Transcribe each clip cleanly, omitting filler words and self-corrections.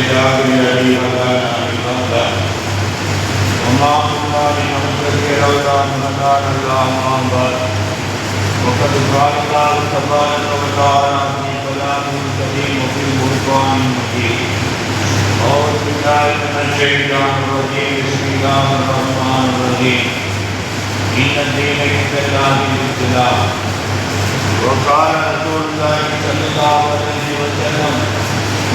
الكتاب الذي هدانا لهذا وما كنا لنهتدي لولا أن هدانا الله أما وقد قال الله تبارك وتعالى في كلامه الكريم وفي القرآن المجيد أعوذ بالله من الشيطان الرجيم بسم الله الرحمن الرحيم إن الدين عند الله الإسلام وقال رسول الله صلى الله عليه وسلم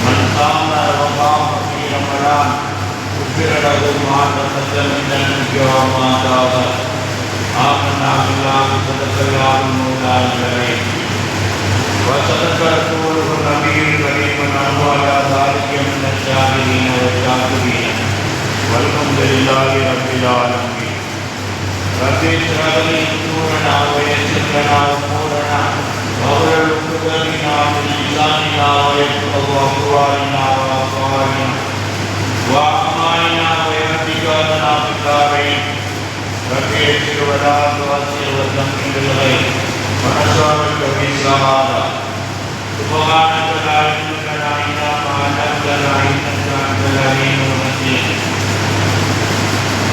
من صام وقام في رمضان غفر له ما تقدم من ذنبه وما تأخر آمنا بالله صدق الله المولى الكريم وصدق رسوله النبي الكريم ونحن على ذلك من الشاهدين والشاكرين والحمد لله رب العالمين رب اشرح لي صدورنا ويسر لنا أمورنا واحلل عقدة من لساننا ويفقهوا أقوالنا وأفعالنا وأعمالنا ويهدك لنا في الدارين رب يسر ولا تعسر وتمم بالخير ونسألك بالسعادة سبحانك لا علم لنا إلا ما علمتنا إنك أنت العليم الحكيم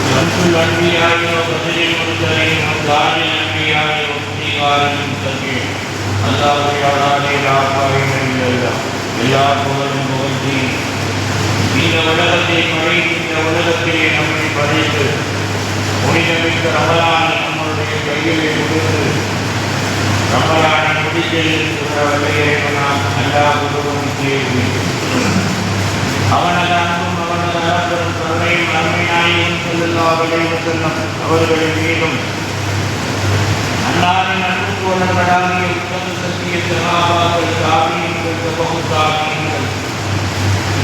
شمس الأنبياء وبدر المرسلين وتاج الأنبياء وافتقار المتقين الله يعلى لا قائم إلا الله إلا هو المغني இந்த உலகத்தை படைத்து இந்த உலகத்திலே நம்மை படைத்து புனிதமிக்க ரமலானை நம்மளுடைய கையிலே கொடுத்து ரமலானை முடித்திருக்கிறவர்களே நாம் அல்லாஹ் ஒருவன் தேவி அவனது அன்பும் அவனது அறப்பெரும் கருணையும் நன்மையாயும் ஸல்லல்லாஹு அலைஹி வஸல்லம் அவர்களின் மீதும் அன்னாரின் அன்பு தோழர்களாகிய உத்தம சத்திய சஹாபாக்கள் தாபீன்கள் தபூ தாபீன்கள்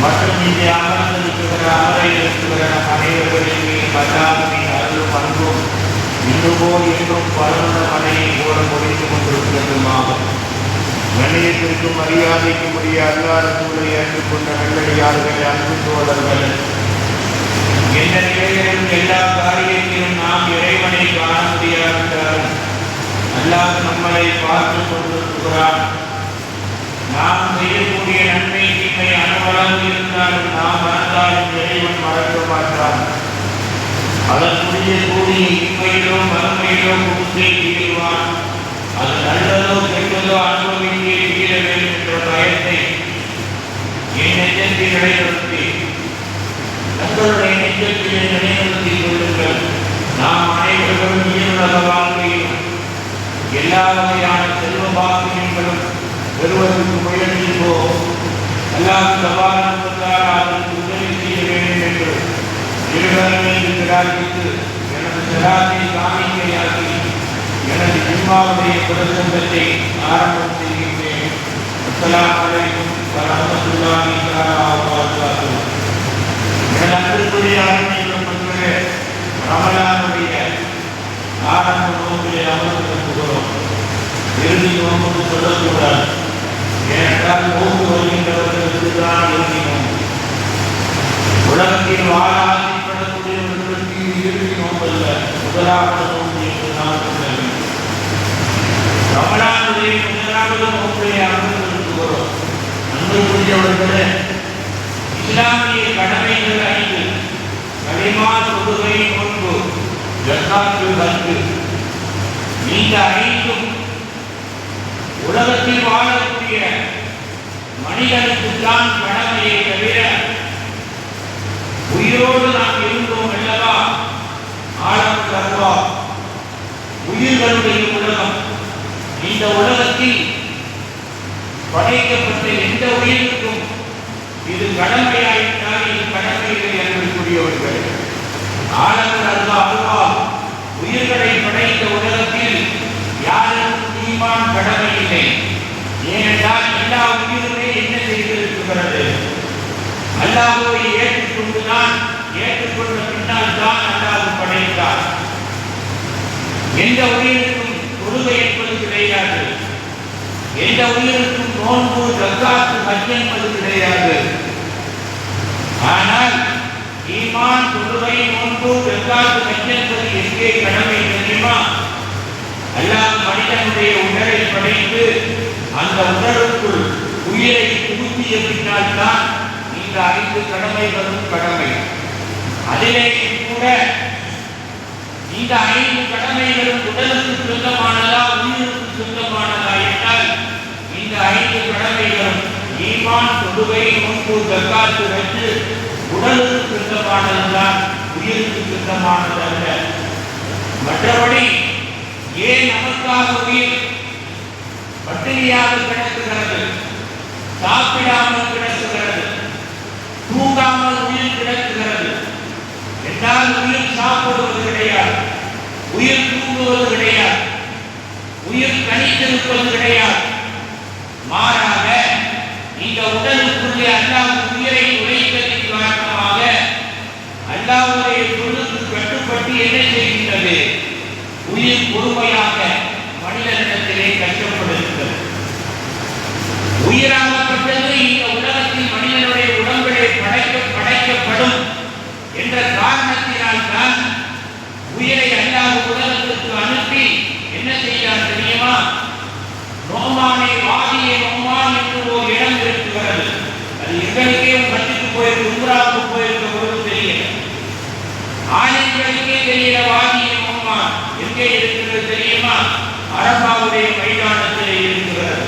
மற்றும் இங்கே அமர்ந்திருக்கிற அமரை இருக்கிற அனைவர்களின் மீது அல்லாஹ்வின் அருளும் அன்பும் இன்றுபோல் என்றும் பரந்த மழையை போல முடித்துக் கொண்டிருக்கிறதுமாக கண்ணியத்திற்கும் மரியாதைக்கும் உரிய அல்லாஹ் ரசூலை ஏற்றுக்கொண்ட நல்லடியார்கள் அன்பு தோழர்கள் எந்த நிலையிலும் எல்லா காரியத்திலும் நாம் இறைவனை காண முடியாவிட்டால் அல்லாஹ் நம்மளை பார்த்துக் கொண்டிருக்கிறான். நாம் செய்யக்கூடிய நன்மை தீமை அனுபவம் இருந்தாலும் நாம் மறந்தாலும் இறைவன் மறக்க மாட்டான். அதற்குரிய கூடிய இன்மையிலோ மறுமையிலோ கொடுத்தே தீர்வான். அது நல்லதோ கெட்டதோ அனுபவித்தே தீர வேண்டும் என்ற பயத்தை என் நெஞ்சத்தில் நிலைநிறுத்தி தங்களுடைய நெஞ்சத்திலே நிலைநிறுத்திக் கொள்ளுங்கள். நாம் அனைவர்களும் ஈருலக வாழ்க்கையிலும் எல்லா வகையான செல்வ பாக்கியங்களும் பெறுவதற்கு முயற்சிப்போம். அல்லாஹ் தபாரக வ தஆலா அதற்கு உதவி செய்ய வேண்டும் என்று இருவரையும் பிரார்த்தித்து எனது ஸலாத்தை காணிக்கையாக்கி எனது ஜும்மாவுடைய பிரசங்கத்தை ஆரம்பம் செய்கின்றேன். அஸ்ஸலாமு அலைக்கும் வ ரஹ்மத்துல்லாஹி தஆலா வ பரகாத்துஹு. எனது அன்புக்குரிய அருமையுள்ள மக்களே, ரமலானுடைய ஆரம்ப நோக்கிலே அமர்ந்திருக்கிறோம். இறுதி நோக்கு சொல்லக்கூடாது. ஏனென்றால் நோக்கு வருகின்றவர்களுக்கு தான் இறுதி நோக்கு. உலகத்தில் வாழ ஆசைப்படக்கூடியவர்களுக்கு இறுதி நோக்கல்ல, முதலாவது நோக்கு என்று நாம் சொல்ல ரமலானுடைய முதலாவது நோக்கிலே அமர்ந்திருக்கிறோம். அன்புக்குரியவர்களே, இஸ்லாமிய கடமைகள் 5: கலிமா, தொழுகை, நோன்பு, ஜக்காத்து, ஹஜ். இந்த 5ம் உலகத்தில் வாழக்கூடிய மனிதனுக்குத்தான் கடமையை தவிர உயிரோடு நாம் இருந்தோம் அல்லவா, ஆழம் கர்வா உயிர்களுடைய உலகம். இந்த உலகத்தில் படைக்கப்பட்ட எந்த உயிருக்கும் இது கடமையாயிட்டால் இது கடமையில்லை என்பதற்குரியவர்கள். ஆழம் கர்வா உயிர்களை படைத்த உலகத்தில் யாருக்கும் ஈமான் கடமை இல்லை. ஏனென்றால் எல்லா உயிருமே என்ன செய்திருக்கிறது? அல்லாஹ்வை ஏற்றுக்கொண்டுதான், ஏற்றுக்கொண்ட பின்னால் தான் அல்லாஹ் படைத்தார். எந்த உயிருக்கும் தொழுகை என்பது கிடையாது. எந்த உயிருக்கும் நோன்பு, ஜக்காத்து, ஹஜ் என்பது கிடையாது. ஆனால் ஈமான், தொழுகை, நோன்பு, ஜக்காத்து, ஹஜ் என்பது எங்கே கடமை தெரியுமா? அல்லாஹ் மனிதனுடைய உடலை படைத்து அந்த உடலுக்குள் உயிரை புகுத்திய பின்னால் தான் இந்த 5 5 கடமைகளும் கடமை. அதிலே கூட இந்த 5 கடமைகளும் உடலுக்கு சொந்தமானதா உயிருக்கு சொந்தமானதா என்றால் இந்த 5 கடமைகளும் ஈமான், தொழுகை, நோன்பு, ஜக்காத், ஹஜ் உடலுக்கு சொந்தமானதுதான், உயிருக்கு சொந்தமானதல்ல. மற்றபடி ஏன் நமக்காக உயிர் பட்டினியாக கிடக்குகிறது, சாப்பிடாமல் கிடக்குகிறது, தூங்காமல் உயிர் கிடக்குகிறது என்றால் உயிர் சாப்பிடுவது கிடையாது, உயிர் தூங்குவது கிடையாது, உயிர் கணித்திருப்பது கிடையாது. மாறாக இந்த உடலுக்குள்ளே அல்லாஹ் உயிரை உழைத்ததின் காரணமாக அல்லாஹ்வுடைய சொல்லுக்கு கட்டுப்பட்டு என்ன செய்கின்றது? உயிர் பொறுமையாக மனிதனிடத்திலே கஷ்டப்படுகிறது. உயிராகப்பட்டது இந்த உலகத்தில் மனிதனுடைய உடம்பிலே படைக்கப்படும் என்ற காரணத்தினால் தான் உயிரை அல்லாஹ் உலகத்திற்கு அனுப்பி என்ன செய்தார் தெரியுமா? நோமானை வாதியை நோமான் என்று ஒரு இடம் இருக்கிறது. அது எங்களுக்கே கற்றுக்கு போயிருக்கு, உம்ராவுக்கு போயிருக்க பொழுது தெரியல. ஆணைகளுக்கே தெரியல வாதியை நோமான் எங்கே இருக்கிறது தெரியுமா? அரபாவுடைய மைதானத்திலே இருக்கிறது.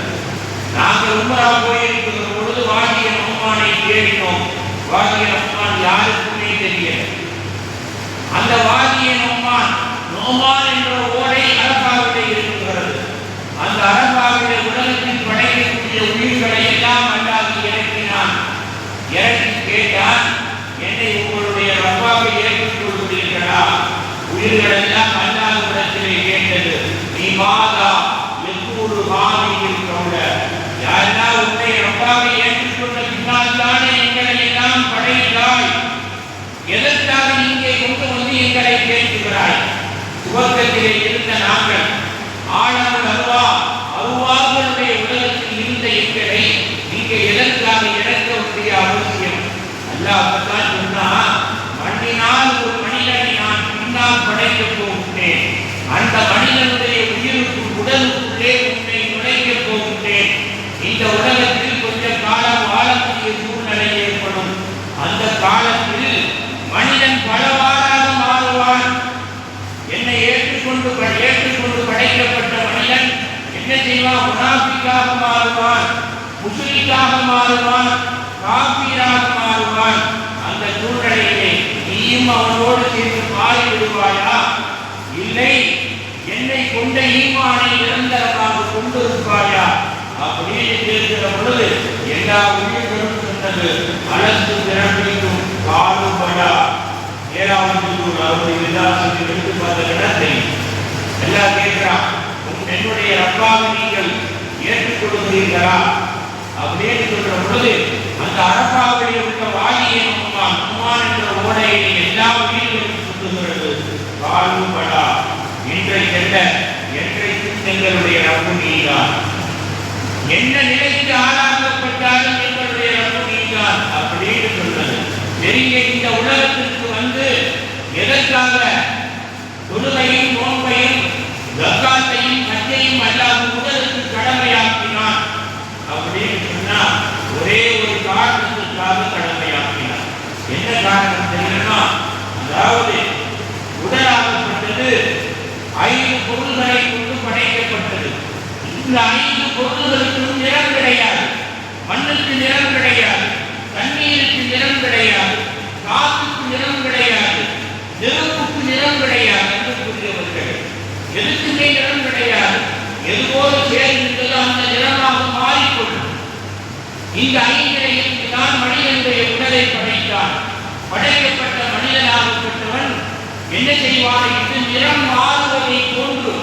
நாங்கள் உம்ரா போயிருக்கிற பொழுது வாதிய நோமானை தேடினோம். வாதிய நோமான் யாருக்குமே தெரியல. அந்த வாதிய நோமான் என்ற ஓடை அரபாவிலே இருக்கிறது. அந்த அரபாவிலே உலகத்தில் படைக்கக்கூடிய உயிர்களை எல்லாம் அல்லாஹ் இறக்கினான். இறக்கி கேட்டான், என்னை உங்களுடைய ரப்பாவை ஏற்றுக்கொள்கிறீர்களா? உயிர்கள் எல்லாம் அல்லாஹ்விடத்திலே கேட்டது, நீ மாதா எக்கூறு மாவியில் கவுல, யாரெல்லாம் உன்னை ரப்பாவை ஏற்றுக்கொண்ட பின்னால் தானே எங்களை எல்லாம் படைத்தாய், எதற்காக இங்கே கொண்டு வந்து எங்களை கேட்கிறாய்? சுவர்க்கத்திலே இருந்த நாங்கள் ஆழங்கள் அருவாக்களுடைய உலகத்தில் இருந்த எங்களை நீங்க எதற்காக இறக்க வேண்டிய அவசியம்? அல்லாஹ் தான் சொன்னா, மண்ணினால் ஒரு மனிதனை நான் பின்னால் படைக்கப் போகின்றேன், அந்த மனிதனுடைய உயிருக்கு உடலுக்குள்ளே உன்னை நுழைக்கப் போகின்றேன். இந்த உலகத்தில் கொஞ்ச காலம் வாழக்கூடிய சூழ்நிலை ஏற்படும். அந்த காலத்தில் மனிதன் பலவாறாக மாறுவான். என்னை ஏற்றுக்கொண்டு படைக்கப்பட்ட மனிதன் என்ன செய்வான்? முனாஃபிக்காக மாறுவான், முஸ்லிக்காக மாறுவான், காபீராக மாறுவான். அந்த சூழ்நிலையிலே நீயும் அவனோடு சேர்ந்து மாறிவிடுவாயா? இல்லை, என்னை கொண்ட ஈமானை நிரந்தரமாக கொண்டிருப்பாயா? அப்படின்னு கேட்கிற பொழுது எல்லா உயிர்களும் சொன்னது, அலசு திறப்பிக்கும் காலுபடா. 7வது நூல் 60 எடுத்து பார்த்த இடத்தை எல்லாம் கேட்கிறான், என்னுடைய ரப்பாவை நீங்கள் ஏற்றுக்கொள்கிறீர்களா அப்படின்னு சொல்ற பொழுது அந்த அரபாவிலே உள்ள வாதியை நோமான் என்ற ஓடையை எல்லா உயிர்களும் சொல்லுகிறது. காலுபடா, இன்றைக்கெல்ல என்றைக்கும் எங்களுடைய ரப்பு நீதான், என்ன நிலைக்கு ஆளாக்கப்பட்டாலும் எங்களுடைய ரப்பு நீதான் அப்படின்னு சொன்னது. நெருங்கிய இந்த உலகத்திற்கு வந்து எதற்காக தொழுகையும், நோன்பையும், ஜக்காத்தையும், ஹஜ்ஜையும் அல்லாஹ் உலகத்துக்கு கடமையாக்கினான் அப்படின்னு சொன்னா ஒரே ஒரு காரணத்துக்காக கடமையாக்கினான். என்ன காரணம் தெரியுமா? அதாவது உடலாகப்பட்டது 5 பொருள்களை கொண்டு படைக்கப்பட்டது. இந்த 5 பொருள்களுக்கும் நிறம் கிடையாது. மண்ணுக்கு நிறம் கிடையாது, தண்ணீருக்கு நிறம் கிடையாது, காற்றுக்கு நிறம் கிடையாது, நெருப்புக்கு நிறம் கிடையாது என்று கூறியவர்கள். எதுக்குமே நிறம் கிடையாது. எதுபோது சேர்ந்தது அந்த நிறமாக மாறிக்கொள்ளும். இந்த 5 தான் மனிதனுடைய உடலை படைத்தான். படைக்கப்பட்ட மனிதனாகப்பட்டவன் என்ன செய்வான்? இது நிறம் மாறுவதை போன்று,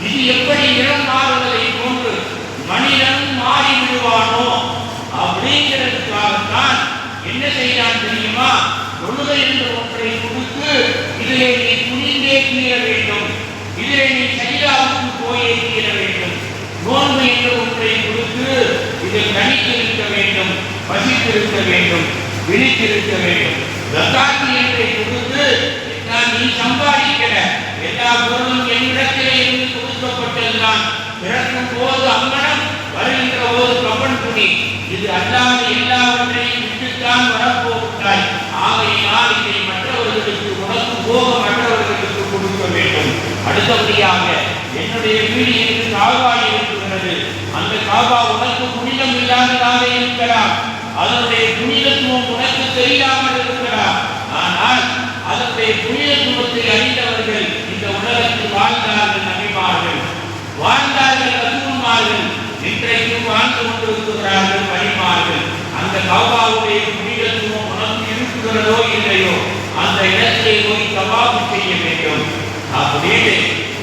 இது எப்படி நிறம் மாறுவதை போன்று மனிதன் மாறிவிடுவானோ அப்படிங்கிறதுக்காகத்தான் என்ன செய்தான் தெரியுமா? தொழுகை என்ற ஒன்றை கொடுத்து இதிலே நீ துணிந்தே தீர வேண்டும், இதிலே நீ சஜிதாவுக்கு போயே தீர வேண்டும். நோன்பு என்ற ஒன்றை கொடுத்து இதில் தனித்திருக்க வேண்டும், பசித்திருக்க வேண்டும், விழித்திருக்க வேண்டும். ஜக்காத் என்றை கொடுத்து நீ சம்பாதிக்கிற எல்லா பொருளும் என்னிடத்திலே இருந்து கொடுக்கப்பட்டதுதான். பிறக்கும் போது அங்கனம் வருகின்ற ஒரு கபன் துணி, இது அல்லாத எல்லாவற்றையும் விட்டுத்தான் வரப்போகிறாய். ஆகையினால் இதை மற்றவர்களுக்கு உனக்கு போக மற்றவர்களுக்கு கொடுக்க வேண்டும். அடுத்தபடியாக என்னுடைய வீடு என்று காபா இருக்கிறது. அந்த காபா உனக்கு புனிதம் இல்லாததாக இருக்கலாம், அதனுடைய புனிதத்துவம் உனக்கு தெரியாமல் இருக்கலாம். ஆனால் அதனுடைய புனிதத்துவத்தை அறிந்தவர்கள் இந்த உலகத்தில் வாழ்ந்தார்கள், நபிமார்கள் வாழ்ந்தார்கள், ரசூல்மார்கள் இன்றைக்கும் வாழ்ந்து கொண்டிருக்கிறார்கள், வழிமார்கள். அந்த காபாவுடைய புனிதத்துவம் உனக்கு இருக்கிறதோ இல்லையோ அந்த இடத்தை போய் தவாஃப் செய்ய வேண்டும். அப்படின்னு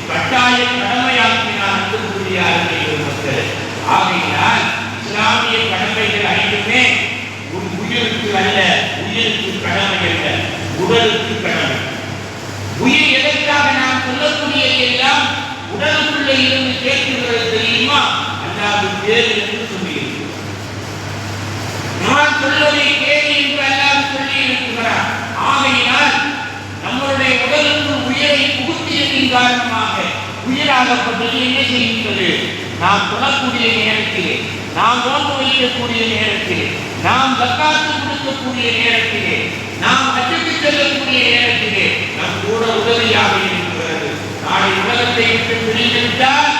கட்டாய கடமையாக்கினார் அன்புக்குரிய மக்கள். ஆகையினால் இஸ்லாமிய கடமைகள் ஐந்துமே உயிருக்கு அல்ல, உயிருக்கு கடமை அல்ல, உடலுக்கு கடமை. உயிர் எதற்காக நாம் சொல்லக்கூடியது எல்லாம் உடலுக்குள்ளே இருந்து கேட்கிறது தெரியுமா? அல்லாஹ் வேறு என்று சொல்லியிருக்கிறார். நான் சொல்வதை கேள் என்று அல்லாஹ் சொல்லி இருக்கிறார். ஆகையினால் நம்மளுடைய உடலுக்கு உயிரை புகுத்தியதின் காரணமாக உயிராகப்பட்டது என்ன செய்கின்றது? நாம் சொல்லக்கூடிய நேரத்திலே, நாம் நோன்பு வைக்கக்கூடிய நேரத்திலே, நாம் ஜக்காத்து கொடுக்கக்கூடிய நேரத்திலே, நாம் ஹஜ்ஜுக்கு செல்லக்கூடிய நேரத்திலே நம் கூட உதவியாக இருக்கிறது. நாளை உலகத்தை விட்டு பிரிந்து விட்டால்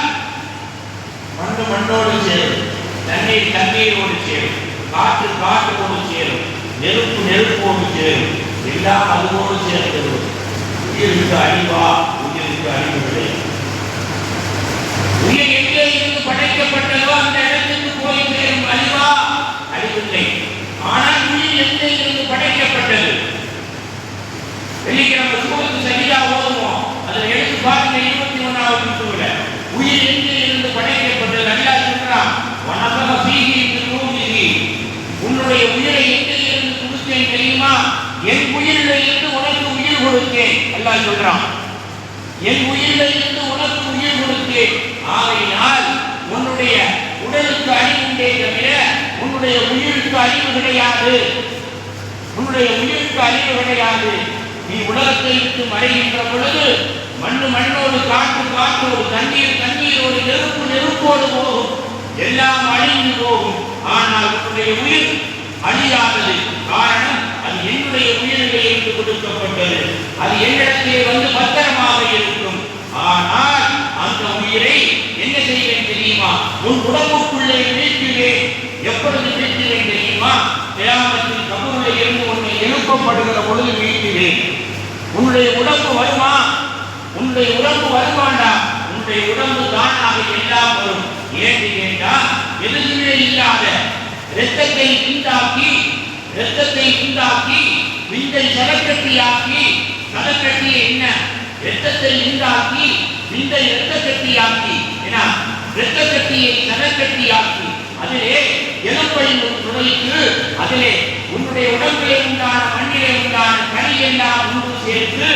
மண்ணு மண்ணோடு சேரும், தண்ணீர் தண்ணீரோடு சேரும், காற்று காற்றோடு சேரும், நெருப்பு நெருப்போடு சேரும், எல்லாம் அதுவோடு சேர்ந்தது. உயிருக்கு அழிவா? உயிருக்கு அழிவு கிடையாது. உயிர் எங்கே இருந்து படைக்கப்பட்டதோ அந்த இடத்துக்கு போய் சேரும். அழிவா? அழிவில்லை. ஆனால் உயிர் எங்கே இருந்து படைக்கப்பட்டது? வெள்ளிக்கிழமை சூரத்து சஜிதா ஓதுவோம், அதில் எடுத்து பாருங்க 21வது சூர. உயிர் எங்கே இருந்து படைக்கப்பட்டது? அல்லாஹ் சொல்றான், வனபக ஃபீஹி பினூரிஹி. உன்னுடைய உயிரை எங்கே இருந்து கொடுத்தேன் தெரியுமா? என் உயிரில் இருந்து உனக்கு உயிர் கொடுத்தேன். அல்லாஹ் சொல்றான், என் உயிரில் இருந்து உனக்கு உயிர் கொடுத்தேன். ஆகையினால் உன்னுடைய உடலுக்கு அழிவுண்டே தவிர உன்னுடைய உயிருக்கு அழிவு கிடையாது. உன்னுடைய உயிருக்கு அழிவு கிடையாது. நீ உலகத்தை விட்டு மறைகின்ற பொழுது மண்ணு மண்ணோடு, காற்று காற்றோடு, தண்ணீர் தண்ணீரோடு, நெருப்பு நெருப்போடு போகும், எல்லாம் அழிந்து போகும். ஆனால் உன்னுடைய உயிர் அழியாதது. காரணம், அது என்னுடைய உயிரிலே இருந்து கொடுக்கப்பட்டது. அது என்னிடத்திலே வந்து பத்திரமாக இருக்கும். ஆனால் அந்த உயிரை என்ன செய்வேன் தெரியுமா? உன் உடம்புக்குள்ளே வீழ்த்துவேன். எப்பொழுது வீழ்த்துவேன் தெரியுமா? கியாமத்தில் கபூரிலே இருந்து உன்னை எழுப்பப்படுகிற பொழுது வீழ்த்துவேன். உன்னுடைய உடம்பு வருமா? உன்னுடைய உடம்பு வருமாண்டா? உன்னுடைய உடம்பு தானாக எல்லாம் வரும். ஏன் கேட்டா, எதுவுமே இல்லாத இரத்தத்தை உண்டாக்கி விந்தை சலக்கட்டியாக்கி, சலக்கட்டியை என்ன இரத்தத்தை உண்டாக்கி விந்தை இரத்த கட்டியாக்கி, ஏன்னா இரத்த கட்டியை சலக்கட்டியாக்கி அதிலே எலும்பை நுழைத்து அதிலே உன்னுடைய உடம்பிலே உண்டான மண்ணிலே உண்டான கனி எல்லாம் ஒன்று சேர்த்து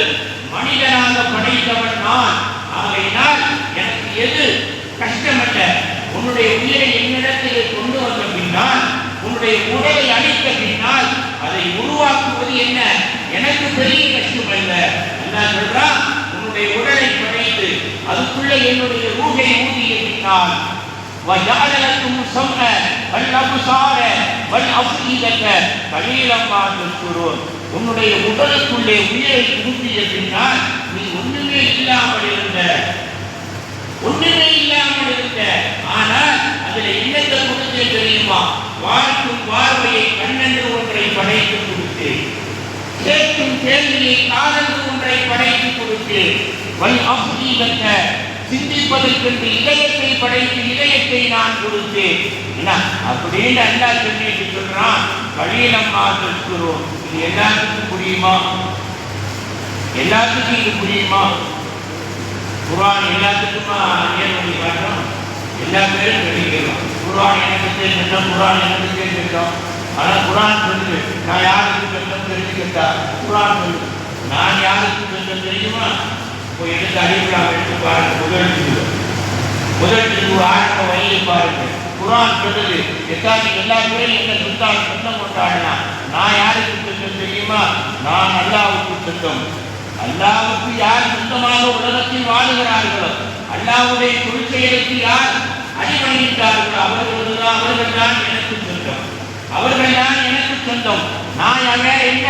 மனிதனாக படைத்தவன் நான். ஆகையினால் எனக்கு எது கஷ்டமல்ல, உன்னுடைய உயிரை என்னிடத்திலே கொண்டு வந்த பின்னால், உன்னுடைய உடலை அழித்த பின்னால் அதை உருவாக்குவது என்ன எனக்கு பெரிய கஷ்டம் அல்ல. அல்லாஹ் சொல்றான், உன்னுடைய உடலை படைத்து அதுக்குள்ளே என்னுடைய ரூஹை ஊதிய பின்னால் وَجَعَلَ لَكُمُ السَّمْعَ وَالْأَبْصَارَ وَالْأَفْئِدَةَ قَلِيلًا مَا تَشْكُرُونَ. உன்னுடைய உடலுக்குள்ளே உயிரை ஊதிய பின்னால் நீ ஒன்றுமே இல்லாமல் இருந்த. ஆனால் அதில் என்னத்தை கொடுத்தே தெரியுமா? வாழ்க்கும் பார்வையை கண்ணென்று ஒன்றை படைத்து கொடுத்தேன், கேட்கும் கேள்வியை காதென்று ஒன்றை படைத்து கொடுத்தேன், வல் அஃபீதத்த சிந்திப்பதற்கென்று இதயத்தை படைத்து இதயத்தை நான் கொடுத்தேன். என்ன அப்படின்னு அல்லாஹ் சொல்லிட்டு சொல்றான், கலீலம் மா தஷ்குரூன். இது எல்லாத்துக்கும் புரியுமா? எல்லாத்துக்கும் இது புரியுமா? குர்ஆன் எல்லாத்துக்குமா ஏற்படி காட்டும்? எல்லா பேரும் தெரிவிக்கிறோம். குர்ஆன் எனக்கு தெரிஞ்சிட்டோம், குர்ஆன் எனக்கு தெரிஞ்சிட்டோம். ஆனால் குர்ஆன் சொல்லு, நான் யாருக்கு சொல்லும் தெரிஞ்சுக்கிட்டா? குர்ஆன் சொல்லு, நான் யாருக்கு சொல்லும் தெரியுமா? போய் எடுத்து அடிப்படாம எடுத்து பாருங்க. முதல் திருவு ஆரம்ப வழியை பாருங்க. குர்ஆன் சொல்லுது, எல்லா பேரும் என்ன சொத்தால் சொந்தம் கொண்டாடினா நான் யாருக்கு சொல்லும் தெரியுமா? நான் அல்லாஹ்வுக்கு சொந்தம். அல்லாஹ்வுக்கு யார் சொந்தமாக உலகத்தில் வாழுகிறார்களோ, அல்லாஹ்வுடைய குறிச்செயலுக்கு யார் அடிபணிந்தார்கள் அவர்கள் தான் எனக்கு சொந்தம், அவர்கள் தான் எனக்கு சொந்தம். நான் அவன் என்ன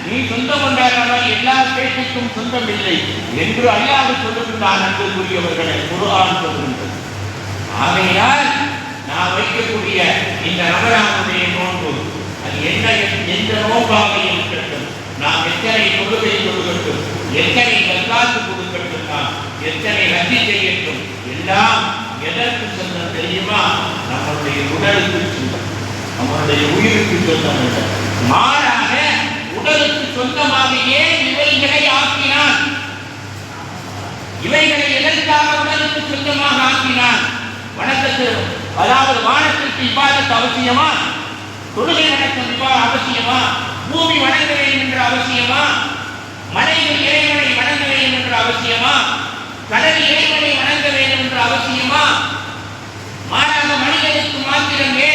நீ சொந்தம் கொண்டாடுறவன் எல்லா பேச்சுக்கும் சொந்தம் இல்லை என்று அல்லாஹ் சொல்லுகின்றான். அன்புக்குரியவர்களை குர்ஆன் சொல்கின்றது. ஆகையால் நான் வைக்கக்கூடிய இந்த ரமலானுடைய நோன்பு அது என்ன எந்த நோன்பாக இருக்கட்டும், நாம் எத்தனை தொழுகை கொடுக்கட்டும், எத்தனை ஜக்காத்து கொடுக்கட்டும், நாம் எத்தனை ஹஜ் செய்யட்டும், எல்லாம் எதற்கு சொந்தம் தெரியுமா? நம்மளுடைய உடலுக்கு சொந்தம், நம்மளுடைய உயிருக்கு சொந்தம் இல்லை. மாறாக உடலுக்கு சொந்தமாக ஏன் இவைகளை ஆக்கினான்? இவைகளை எதற்காக உடலுக்கு சொந்தமாக ஆக்கினான்? வணக்கத்தில் அதாவது வானத்திற்கு இபாதத் அவசியமா? தொழுகை வணக்கம் அவசியமா? பூமி வணங்க வேண்டும் என்ற அவசியமா? மலைகள் இறைவனை வணங்க வேண்டும் என்ற அவசியமா? கடல் இறைவனை வணங்க வேண்டும் என்ற அவசியமா? மாறாக மனிதனுக்கு மாத்திரமே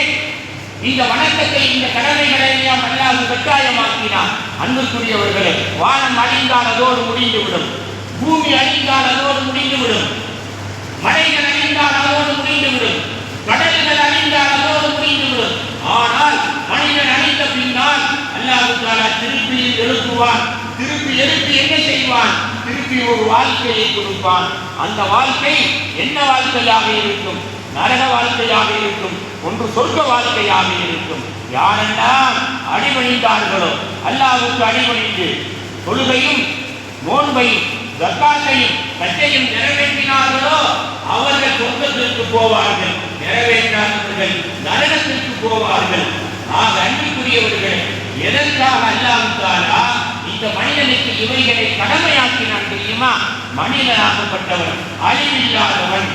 இந்த வணக்கத்தை இந்த கடமைகளை எல்லாம் அல்லாஹ் கட்டாயமாக்கினான். அன்புக்குரியவர்களே, வானம் அழிந்தால் அதோடு முடிந்துவிடும், பூமி அழிந்தால் அதோடு முடிந்துவிடும், மலைகள் அழிந்தால் அதோடு முடிந்துவிடும், கடல்கள் அழிந்தால் அதோடு முடிந்துவிடும். ஆனால் மனிதன் அழிந்த பின்னால் அல்லாஹ் தஆலா திருப்பி எழுப்புவான். திருப்பி எழுப்பி என்ன செய்வான்? திருப்பி ஒரு வாழ்க்கையை கொடுப்பான். அந்த வாழ்க்கை என்ன வாழ்க்கையாக இருக்கும்? நரக வாழ்க்கையாக இருக்கும், ஒன்று சொர்க்க வாழ்க்கையாக இருக்கும். யாரெல்லாம் அடிபணிந்தார்களோ, அல்லாஹ்வுக்கு அடிபணிந்து தொழுகையும் நோன்பையும் ஜக்காத்தையும் ஹஜ்ஜையும் நிறைவேற்றினார்களோ அவர்கள் சொர்க்கத்திற்கு போவார்கள், நிறைவேற்றாதவர்கள் நரகத்திற்கு போவார்கள். ஆக அன்புக்குரியவர்கள், எதற்காக அல்லாஹ் தஆலா இந்த மனிதனுக்கு இவைகளை கடமையாக்கினான் தெரியுமா? மனிதனாகப்பட்டவன் அழிவில்லாதவன்,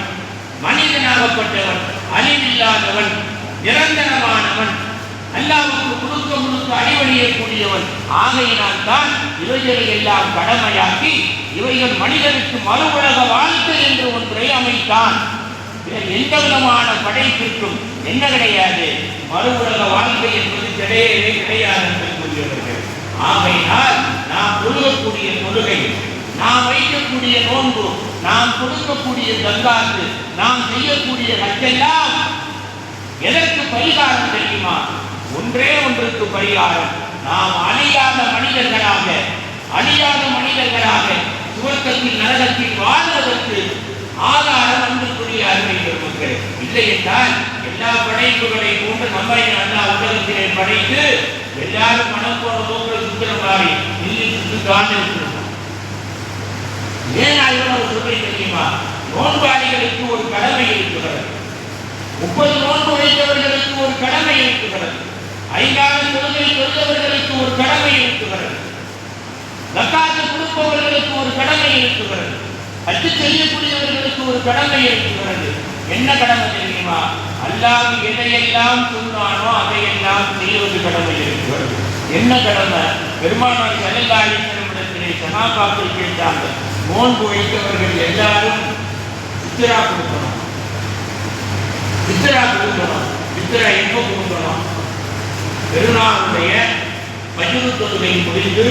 மனிதனாகப்பட்டவன் அழிவில்லாதவன், நிரந்தரமானவன், அல்லாஹ்வுக்கு முழுக்க அடிபணியக்கூடியவன். ஆகையினால் தான் இவைகளை எல்லாம் கடமையாக்கி இவைகள் மனிதனுக்கு மறு உலக வாழ்க்கை என்று ஒன்றை அமைத்தான். எந்த விதமான படைப்பிற்கும் என்ன கிடையாது, மறு உலக வாழ்க்கை என்பது கிடையவே கிடையாது என்று கூறியவர்கள். ஆகையினால் நாம் தொழுகக்கூடிய தொழுகை, நாம் வைக்கக்கூடிய நோன்பு, நாம் கொடுக்கக்கூடிய ஜக்காத்து, நாம் செய்யக்கூடிய ஹஜ்ஜெல்லாம் எதற்கு பரிகாரம் தெரியுமா? ஒன்றே ஒன்றுக்கு பரிகாரம். நாம் அழியாத மனிதர்களாக சுவர்க்கத்தில் நரகத்தில் வாழ்வதற்கு ஆதாரம் அன்புக்குரிய அருமை பெருமக்கள். இல்லை என்றால் எல்லா படைப்புகளை போன்று நம்மை நல்லா உலகத்திலே படைத்து எல்லாரும் மனம் போன போக்கில் சுற்றுற மாதிரி இல்லை சுற்று காண்டு விட்டுருக்கோம். ஏன் இவ்வளவு சொல்லை தெரியுமா? நோன்பாளிகளுக்கு ஒரு கடமை இருக்கிறது, 30 நோன்பு வைத்தவர்களுக்கு ஒரு கடமை இருக்கிறது, 5 தொழுகை தொழுதவர்களுக்கு ஒரு கடமை இருக்கிறது, ஜக்காத்து கொடுப்பவர்களுக்கு ஒரு கடமை இருக்கிறது, ஹஜ் செய்யக்கூடியவர்களுக்கு ஒரு கடமை இருக்கிறது. என்ன கடமை தெரியுமா? அல்லாஹ் எதையெல்லாம் சொன்னானோ அதையெல்லாம் செய்வது கடமை இருக்கிறது. என்ன கடமை? பெருமானார் ஸல்லல்லாஹு அலைஹி வஸல்லம் சஹாபாக்கள் கேட்டாங்க, நோன்பு வைத்தவர்கள் எல்லாரும் ஃபித்ரா கொடுக்கணும். ஃபித்ரா எப்போ கொடுக்கணும்? பெருநாளுடைய ஃபஜ்ர் தொழுகை முடிந்து,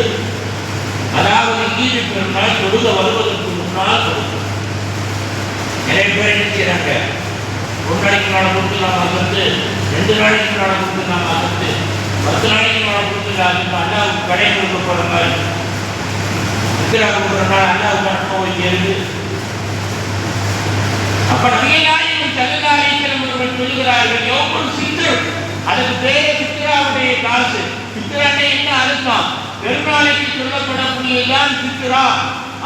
அதாவது ஈது பெருநாள் தொழுக வருவதற்கு முன்னால் கொடுக்கணும். நிறைய பேர் என்ன செய்யறாங்க, ஒரு நாளைக்கு நாளை கொடுத்து நாம் அசத்து, 2 நாளைக்கு நாளை கொடுத்து நாம் அசத்து, 10 நாளைக்கு நாளை கொடுத்து அல்லாவுக்கு கடை கொடுக்க போற மாதிரி ஃபித்ரா கொடுக்குற நாள் அல்லாவுக்கு அனுப்ப வைக்கிறது. அப்ப நபிகள் நாயகம் ஸல்லல்லாஹு அலைஹி வஸல்லம் அவர்கள் சொல்கிறார்கள், யௌமுல் ஃபித்ர், அதுக்கு பேரே ஃபித்ராவுடைய காசு. ஃபித்ரானே என்ன அர்த்தம்? பெருநாளைக்கு சொல்லப்படக்கூடியதுதான் ஃபித்ரா.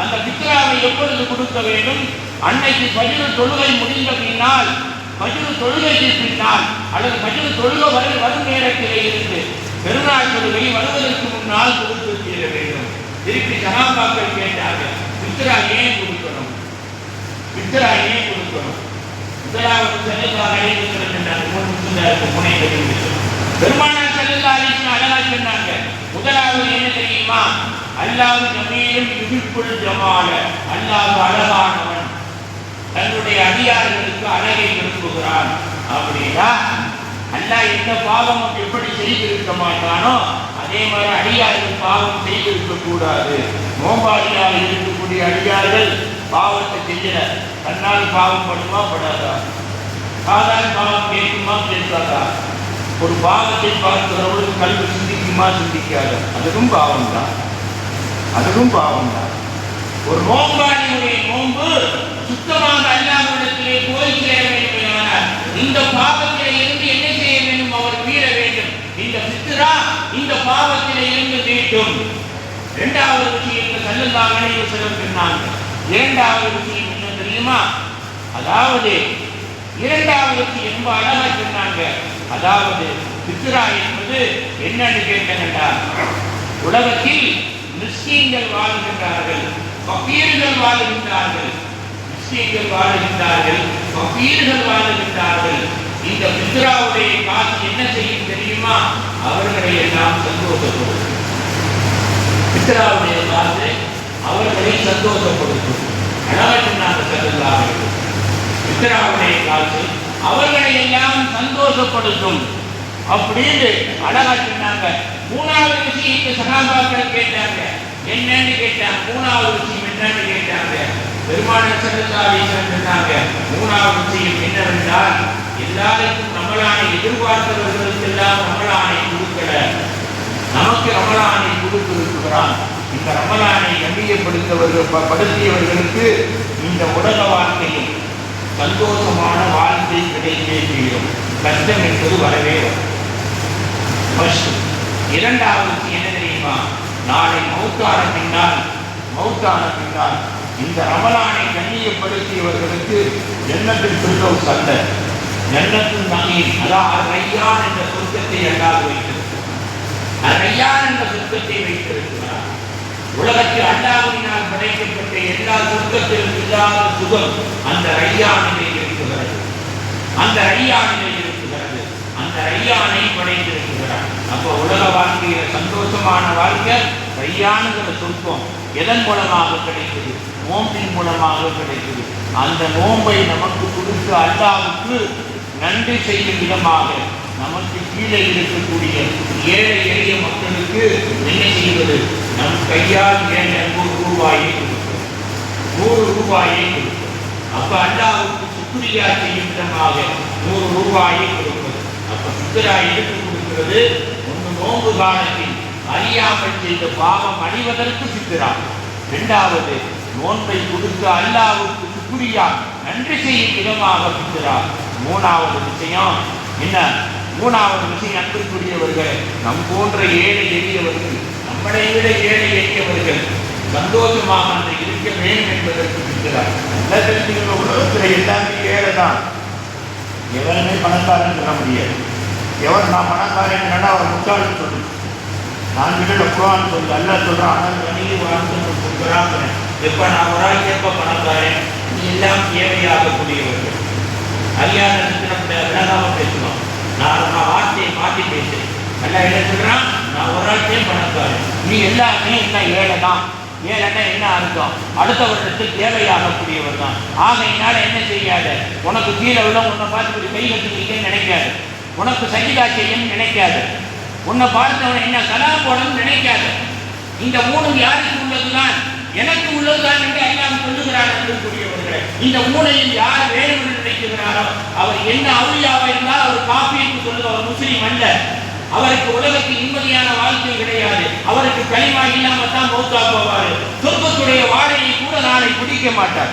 அந்த ஃபித்ராவை எப்பொழுது கொடுக்க வேண்டும்? அன்னைக்கு ஃபஜ்ர் தொழுகை முடிந்த பின்னால், ஃபஜ்ர் தொழுகைக்கு பின்னால், அல்லது ஃபஜ்ர் தொழுகை வரும் நேரத்திலே இருந்து பெருநாள் தொழுகை வருவதற்கு முன்னால் கொடுத்து தீர வேண்டும். திருப்பி சஹாபாக்கள் கேட்டார்கள், ஃபித்ரா ஏன் கொடுக்கணும்? ஃபித்ரா ஏன் கொடுக்கணும்? முதலாவது ஸல்லல்லாஹு அலைஹி வஸல்லம் பெருமானார் ஸல்லல்லாஹு அலைஹி வஸல்லம் அழகா சொன்னாங்க. முதலாவது என்ன தெரியுமா? அல்லாஹ் ஜமீலும் யுஹிப்புல் ஜமால, அல்லாஹ் அழகானவன், தன்னுடைய அடியார்களுக்கு அழகை விரும்புகிறான். அப்படின்னா அல்லாஹ் எந்த பாவமும் எப்படி செய்திருக்க மாட்டானோ அதே மாதிரி அடியார்கள் பாவம் செய்திருக்க கூடாது. நோம்பாளியாக இருக்கக்கூடிய அடியார்கள் பாவத்தை செய்யல, தன்னால் பாவம் படுமா படாதா? சாதாரண பாவம் கேட்குமா கேட்காதா? ஒரு பாவத்தை பார்க்கிறவர்கள் கல்வி சிந்திக்குமா சிந்திக்காது? அதுவும் பாவம் தான், அதுவும் பாவம் தான். ஒரு நோம்பாளியுடைய நோன்பு சுத்தமாக அல்லாஹ்விடத்திலே போய் சேர வேண்டுமானால் இந்த பாவத்திலே இருந்து என்ன செய்ய வேண்டும்? அவர் மீற வேண்டும். இந்த ஃபித்ரா இந்த பாவத்திலே இருந்து மீட்டும். இரண்டாவது விஷயம் ஸல்லல்லாஹு அலைஹி வஸல்லம் சொன்னாங்க. இரண்டாவது விஷயம் என்ன தெரியுமா? அதாவது இரண்டாவது விஷயம் ரொம்ப அழகா சொன்னாங்க. அதாவது ஃபித்ரா என்பது என்னன்னு கேட்டேன்டா, உலகத்தில் மிஸ்கீன்கள் வாழுகின்றார்கள், ஃபகீர்கள் வாழுகின்றார்கள், மிஸ்கீன்கள் வாழுகின்றார்கள், ஃபகீர்கள் வாழுகின்றார்கள். இந்த ஃபித்ராவுடைய காசு என்ன செய்யும் தெரியுமா? அவர்களை எல்லாம் சந்தோஷப்படுத்தும். ஃபித்ராவுடைய காசு அவர்களை சந்தோஷப்படுத்தும். அழகா சொன்னாங்க ஸல்லல்லாஹு அலைஹி வஸல்லம். ஃபித்ராவுடைய காசு அவர்களை எல்லாம் சந்தோஷப்படுத்தும் அப்படின்னு அழகா சொன்னாங்க. மூணாவது விஷயத்தை சஹாபாக்கள் கேட்டாங்க. என்னன்னு கேட்டாங்க. மூணாவது விஷயம் என்னன்னு கேட்டாங்க. பெருமானார் ஸல்லல்லாஹு அலைஹி வஸல்லம் சொன்னாங்க, மூணாவது விஷயம் என்னவென்றால், எல்லாருக்கும் ரமலானை எதிர்பார்த்தவர்களுக்கெல்லாம் ரமலானை கொடுக்கல, நமக்கு ரமலானை கொடுத்திருக்கிறான். இந்த ரமலானை கண்ணியப்படுத்தியவர்களுக்கு இந்த உலக வாழ்க்கையில் சந்தோஷமான வாழ்க்கை கிடைக்கவே செய்யும். கஷ்டம் என்பது வரவே வரும். இரண்டாவது என்ன தெரியுமா? நாளை மௌத்தான பின்னால் இந்த ரமலானை கண்ணியப்படுத்தியவர்களுக்கு ஜன்னத்துல் ஃபிர்தௌஸ் அல்ல, ஜன்னத்துன் நஈம், அதாவது ரையான் என்ற சொர்க்கத்தை அல்லாஹ் வைத்திருக்கிறார். ரையான் என்ற சொர்க்கத்தை வைத்திருக்கிறார். உலகத்தில் அல்லாஹ்வினால் படைக்கப்பட்ட எல்லா சொர்க்கத்திலும் இல்லாத சுகம் அந்த ரையானிலே இருக்கிறது. அந்த ரையானிலே இருக்கிறது. அந்த ரையானை படைத்திருக்கிறார். அப்போ உலக வாழ்க்கையில சந்தோஷமான வாழ்க்கை ரையானுங்கிற சொர்க்கம் எதன் மூலமாக கிடைக்குது? நோம்பின் மூலமாக கிடைக்குது. அந்த நோம்பை நமக்கு கொடுத்து அல்லாஹ்வுக்கு நன்றி செய்யும் விதமாக நமக்கு கீழே இருக்கக்கூடிய ஏழை எளிய மக்களுக்கு என்ன செய்வது? நம் கையால் 100 ரூபாயை கொடுக்கும், 100 ரூபாயை கொடுக்கும். அப்ப அல்லாஹ்வுக்கு சுக்ரியா செய்யும் விதமாக 100 ரூபாயை கொடுக்கும். அப்ப சுக்ரா எடுத்து கொடுக்கிறது. ஒன்று நோன்பு காலத்தில் அறியாமல் செய்த பாவம் அழிவதற்கு சித்திரா. இரண்டாவது நோன்பை கொடுத்து அல்லாஹ்வுக்கு சுக்ரியா நன்றி செய்யும் விதமாக சித்திரா. மூணாவது விஷயம் என்ன? மூணாவது விஷயம் அன்பிற்குரியவர்கள், நம் போன்ற ஏழை எளியவர்கள், நம்மளை விட ஏழை எளியவர்கள் சந்தோஷமாக அந்த இருக்க வேண்டும் என்பதற்கு சித்திரார். உலகத்தில் எல்லாமே ஏழை தான். எவருமே பணக்காரன் சொல்ல முடியாது. எவர் நான் பணக்காரன் அவர் முட்டாள்னு சொல்லு. நான் வீட்டில் குர்ஆன் சொல்லு, அல்லாஹ் சொல்றான், ஆனால் கனியை வாழ்ந்து கொடுக்குறாங்க. எப்ப நான் ஒரு ஆள் எப்ப பணக்காரன்? நீ எல்லாம் தேவையாகக்கூடியவர்கள். அறியாத விளங்காம பேசுவோம். நான் வார்த்தையை மாற்றி பேசுறேன். நல்லா என்ன சொல்றான்? நான் ஒரு ஆள்தே பணக்காரன், நீ எல்லாமே என்ன ஏழை தான். ஏழைன்னா என்ன அர்த்தம்? அடுத்த வருடத்தில் தேவையாகக்கூடியவர் தான். ஆகையினால என்ன செய்யாத, உனக்கு கீழே உள்ள உன்னை பார்த்து கை கட்டுக்கிறீங்கன்னு நினைக்காது, உனக்கு சஜிதா செய்யன்னு நினைக்காது, உன்னை பார்த்தவன் என்ன கலாம் போடணும்னு நினைக்காது. இந்த மூணும் யாருக்கு உள்ளதுதான்? எனக்கு உள்ளதுதான் என்று எல்லாம் சொல்லுகிறார். கூடியவர்கள் இந்த மூணையும் யார் வேணும் என்று நினைக்கிறாரோ அவர் என்ன அவுலியாவா இருந்தால் அவர் காஃபிக்கு சொல்லுங்க, அவர் முஸ்லீம் அல்ல. அவருக்கு உலகத்தில் நிம்மதியான வாழ்க்கை கிடையாது. அவருக்கு களிமா இல்லாமல் தான் மௌத்தா போவார். சொர்க்கத்துடைய வாழையை கூட நாளை குடிக்க மாட்டார்.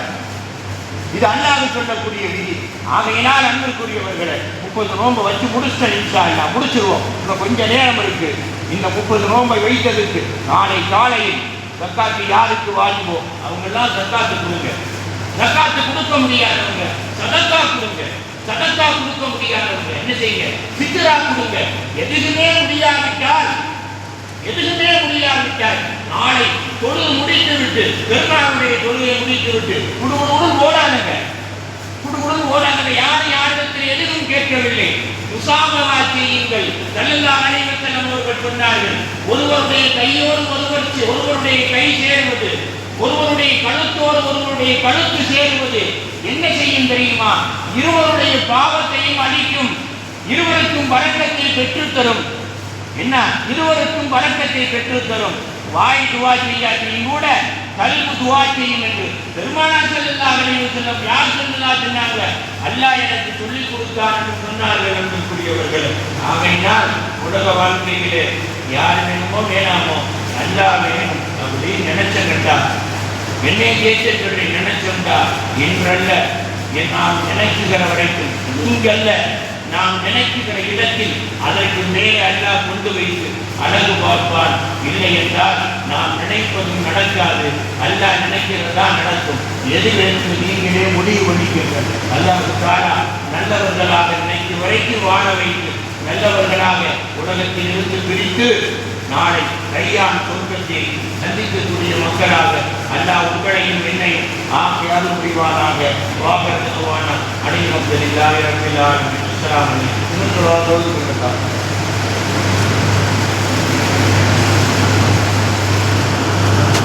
இது அல்லாஹ் சொல்லக்கூடிய விதி. ஆகையினால் அன்பிற்குரியவர்களை 30 நோன்பை வச்சு முடிச்சிட்டேன். இன்ஷா அல்லாஹ் முடிச்சிருவோம். இன்னும் கொஞ்சம் நேரம் இருக்கு. இந்த 30 நோன்பை வைத்ததுக்கு நாளை காலையில் ஜக்காத்து யாருக்கு வாஜிபோ அவங்கெல்லாம் ஜக்காத்து கொடுங்க. ஜக்காத்து கொடுக்க முடியாதவங்க சதக்கா கொடுங்க. சதக்கா கொடுக்க முடியாதவங்க என்ன செய்யுங்க? ஃபித்ரா கொடுங்க. எதுவுமே முடியாவிட்டால் நாளை தொழுது முடித்து விட்டு, பெருமாளுடைய தொழுகையை முடித்து விட்டு குடுகுடன் ஓடாதுங்க. யாரிடத்தில் எதுவும் கேட்கவில்லை. முசாபஹா செய்யுங்கள். ஸல்லல்லாஹு அலைஹி வஸல்லம் அவர்கள் சொன்னார்கள், ஒருவருடைய கையோடு ஒருவருடைய கை சேருவது, ஒருவருடைய கழுத்தோடு ஒருவருடைய கழுத்து சேருவது என்ன செய்யும் தெரியுமா? இருவருடைய பாவத்தையும் அழிக்கும், இருவருக்கும் பரக்கத்தை பெற்றுத்தரும். என்ன? இருவருக்கும் பரக்கத்தை பெற்றுத்தரும். வாய் துவா செய்யாட்டியும் கூட கல்வி துவா செய்யும் என்று பெருமானார் ஸல்லல்லாஹு அலைஹி வஸல்லம் யார் சொன்னாங்க? அல்லாஹ் எனக்கு சொல்லிக் கொடுத்தான் என்று சொன்னார்கள். அன்புக்குரியவர்களே, ஆகையினால் உலக வாழ்க்கையிலே யார் வேணுமோ வேணாமோ அல்லாஹ் வேணும் அப்படின்னு நினைச்சங்கண்டா, என்னை கேட்க சொல்லி நினைச்சோண்டா, இன்றல்ல நாம் நினைக்குகிற வரைக்கும், இங்கல்ல நாம் நினைக்குகிற இடத்தில் அதற்கு மேலே அல்லாஹ் கொண்டு வைத்து அழகு பார்ப்பான். இல்லை என்றால் நாம் நினைப்பதும் நடக்காது. அல்லாஹ் நினைக்கிறதா நடக்கும். எது வேண்டும் நீங்களே முடிவு பண்ணிக்கிறீர்கள். அல்லாஹ் தஆலா நல்லவர்களாக நினைக்கும் வரைக்கும் வாழ வைத்து நல்லவர்களாக உலகத்தில் இருந்து பிரித்து நாளை கையான் சொர்க்கத்தை சந்திக்கக்கூடிய மக்களாக அல்லாஹ் உங்களையும் என்னையும் ஆகையால் முடிவானாக. வாகரத்துவான அனைவரும் அஸ்ஸலாமு அலைக்கும்.